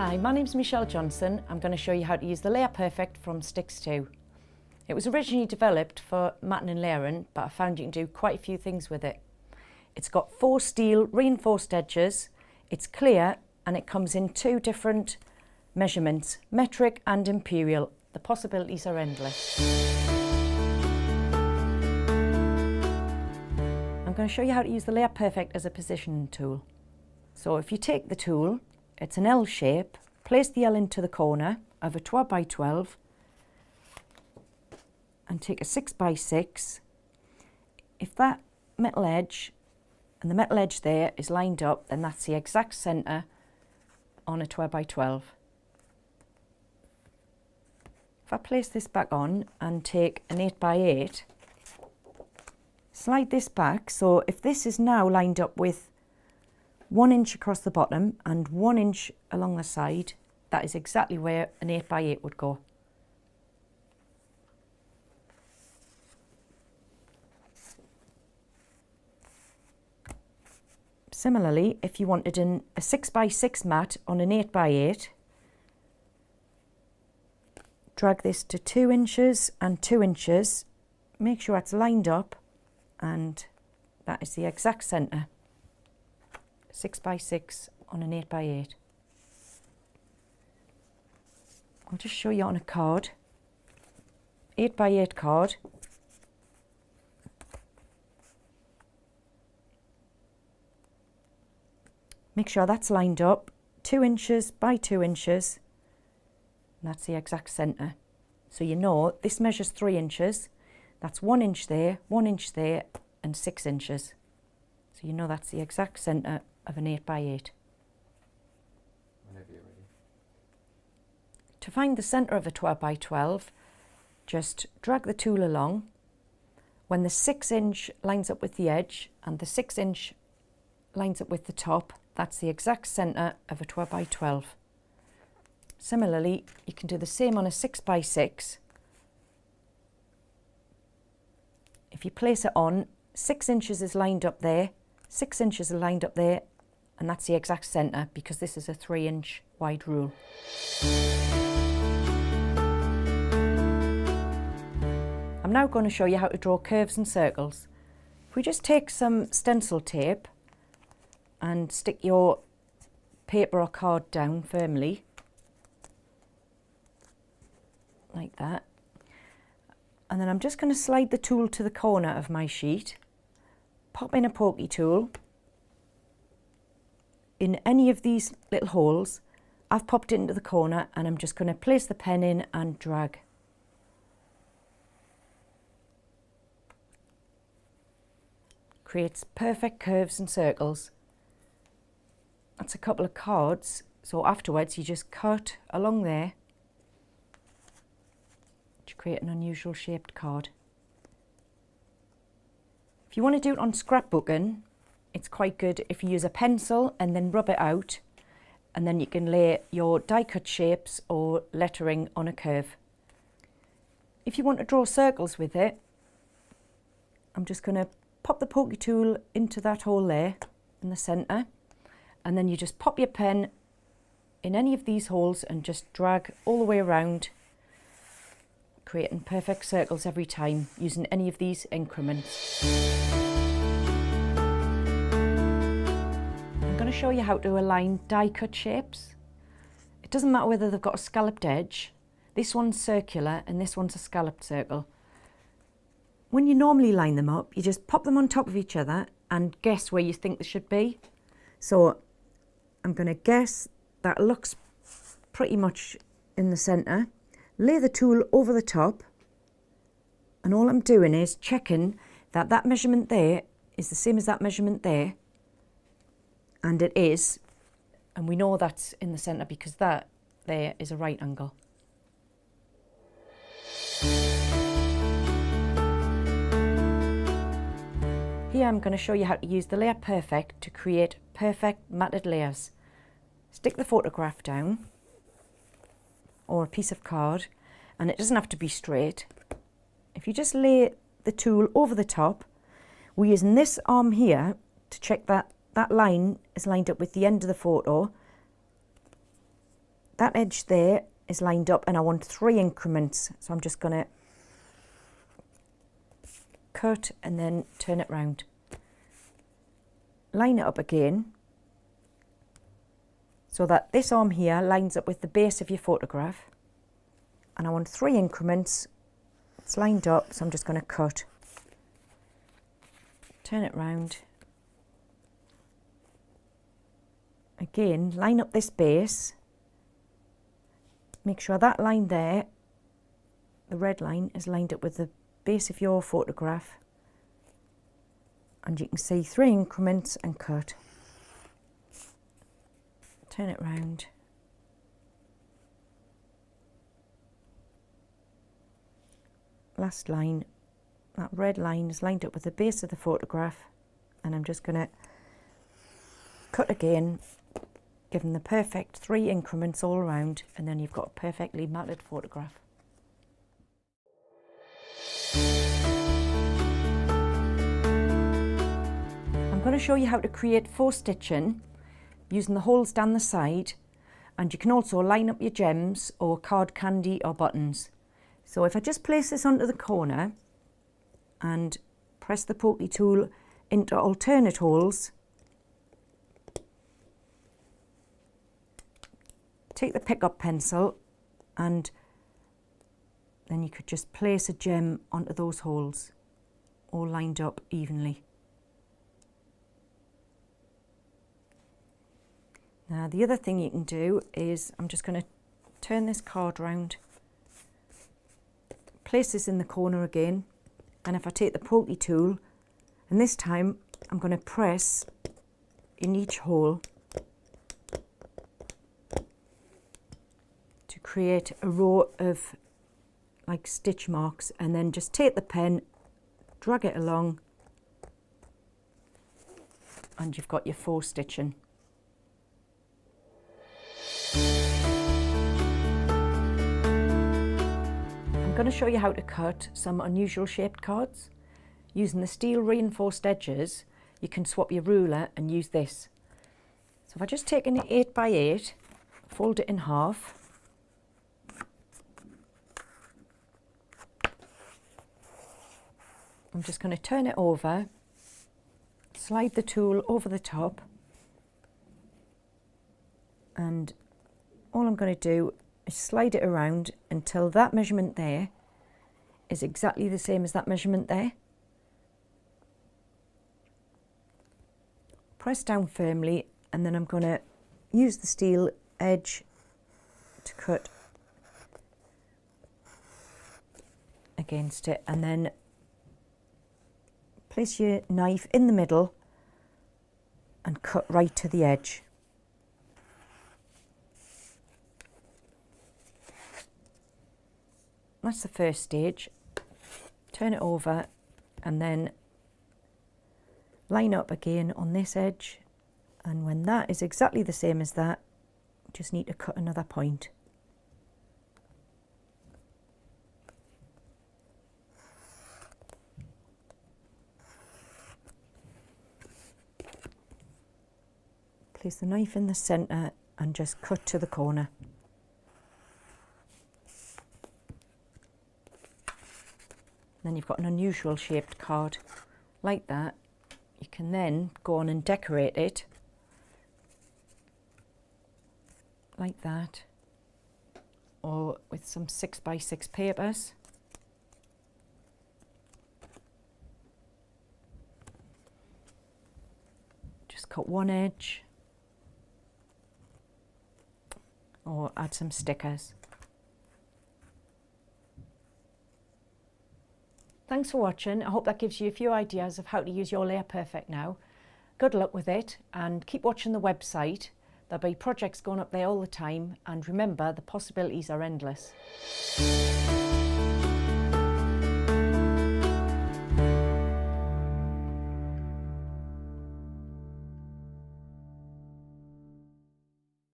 Hi, my name's Michelle Johnson. I'm going to show you how to use the Layer Perfect from Stix 2. It was originally developed for matting and layering, but I found you can do quite a few things with it. It's got 4 steel reinforced edges, it's clear, and it comes in 2 different measurements, metric and imperial. The possibilities are endless. I'm going to show you how to use the Layer Perfect as a positioning tool. So if you take the tool, it's an L shape, place the L into the corner of a 12x12 and take a 6x6. If that metal edge and the metal edge there is lined up, then that's the exact centre on a 12x12. If I place this back on and take an 8x8, slide this back, so if this is now lined up with 1 inch across the bottom and 1 inch along the side, that is exactly where an 8x8 would go. Similarly, if you wanted a 6x6 mat on an 8x8, drag this to 2 inches and 2 inches, make sure it's lined up, and that is the exact centre. 6x6 on an 8x8. I'll just show you on a card, 8x8 card. Make sure that's lined up, 2 inches by 2 inches, and that's the exact centre. So you know this measures 3 inches, that's 1 inch there, 1 inch there, and 6 inches. So you know that's the exact centre of an 8x8. Whenever you're ready. To find the centre of a 12x12, just drag the tool along. When the 6 inch lines up with the edge and the 6 inch lines up with the top, that's the exact centre of a 12x12. Similarly, you can do the same on a 6x6. If you place it on, 6 inches is lined up there, 6 inches are lined up there, and that's the exact centre because this is a 3 inch wide rule. I'm now going to show you how to draw curves and circles. If we just take some stencil tape and stick your paper or card down firmly, like that, and then I'm just going to slide the tool to the corner of my sheet, pop in a pokey tool. In any of these little holes, I've popped it into the corner, and I'm just going to place the pen in and drag. Creates perfect curves and circles. That's a couple of cards, so afterwards you just cut along there to create an unusual shaped card. If you want to do it on scrapbooking, it's quite good if you use a pencil and then rub it out, and then you can lay your die cut shapes or lettering on a curve. If you want to draw circles with it, I'm just going to pop the pokey tool into that hole there in the centre, and then you just pop your pen in any of these holes and just drag all the way around, creating perfect circles every time using any of these increments. I'm going to show you how to align die cut shapes. It doesn't matter whether they've got a scalloped edge. This one's circular and this one's a scalloped circle. When you normally line them up, you just pop them on top of each other and guess where you think they should be. So I'm going to guess that looks pretty much in the centre. Lay the tool over the top, and all I'm doing is checking that that measurement there is the same as that measurement there, and it is, and we know that's in the centre because that there is a right angle. Here I'm going to show you how to use the Layer Perfect to create perfect matted layers. Stick the photograph down, or a piece of card, and it doesn't have to be straight. If you just lay the tool over the top, we're using this arm here to check that that line is lined up with the end of the photo, that edge there is lined up and I want 3 increments. So I'm just going to cut and then turn it round. Line it up again so that this arm here lines up with the base of your photograph. And I want 3 increments. It's lined up, so I'm just going to cut. Turn it round. Again, line up this base. Make sure that line there, the red line, is lined up with the base of your photograph. And you can see 3 increments and cut. Turn it round. Last line, that red line is lined up with the base of the photograph, and I'm just going to cut again, giving the perfect 3 increments all around, and then you've got a perfectly matted photograph. I'm going to show you how to create faux stitching using the holes down the side, and you can also line up your gems or card candy or buttons. So if I just place this onto the corner and press the pokey tool into alternate holes, take the pickup pencil and then you could just place a gem onto those holes, all lined up evenly. Now the other thing you can do is, I'm just going to turn this card round, place this in the corner again, and if I take the pokey tool, and this time I'm going to press in each hole to create a row of like stitch marks, and then just take the pen, drag it along, and you've got your faux stitching. I'm going to show you how to cut some unusual shaped cards. Using the steel reinforced edges, you can swap your ruler and use this. So if I just take an 8x8, fold it in half, I'm just going to turn it over, slide the tool over the top, and all I'm going to do is slide it around until that measurement there is exactly the same as that measurement there. Press down firmly, and then I'm going to use the steel edge to cut against it, and then place your knife in the middle and cut right to the edge. That's the first stage. Turn it over and then line up again on this edge, and when that is exactly the same as that, just need to cut another point. Place the knife in the centre and just cut to the corner. Then you've got an unusual shaped card like that. You can then go on and decorate it like that, or with some 6x6 papers. Just cut one edge, or add some stickers. Thanks for watching. I hope that gives you a few ideas of how to use your Layer Perfect now. Good luck with it, and keep watching the website. There'll be projects going up there all the time, and remember, the possibilities are endless.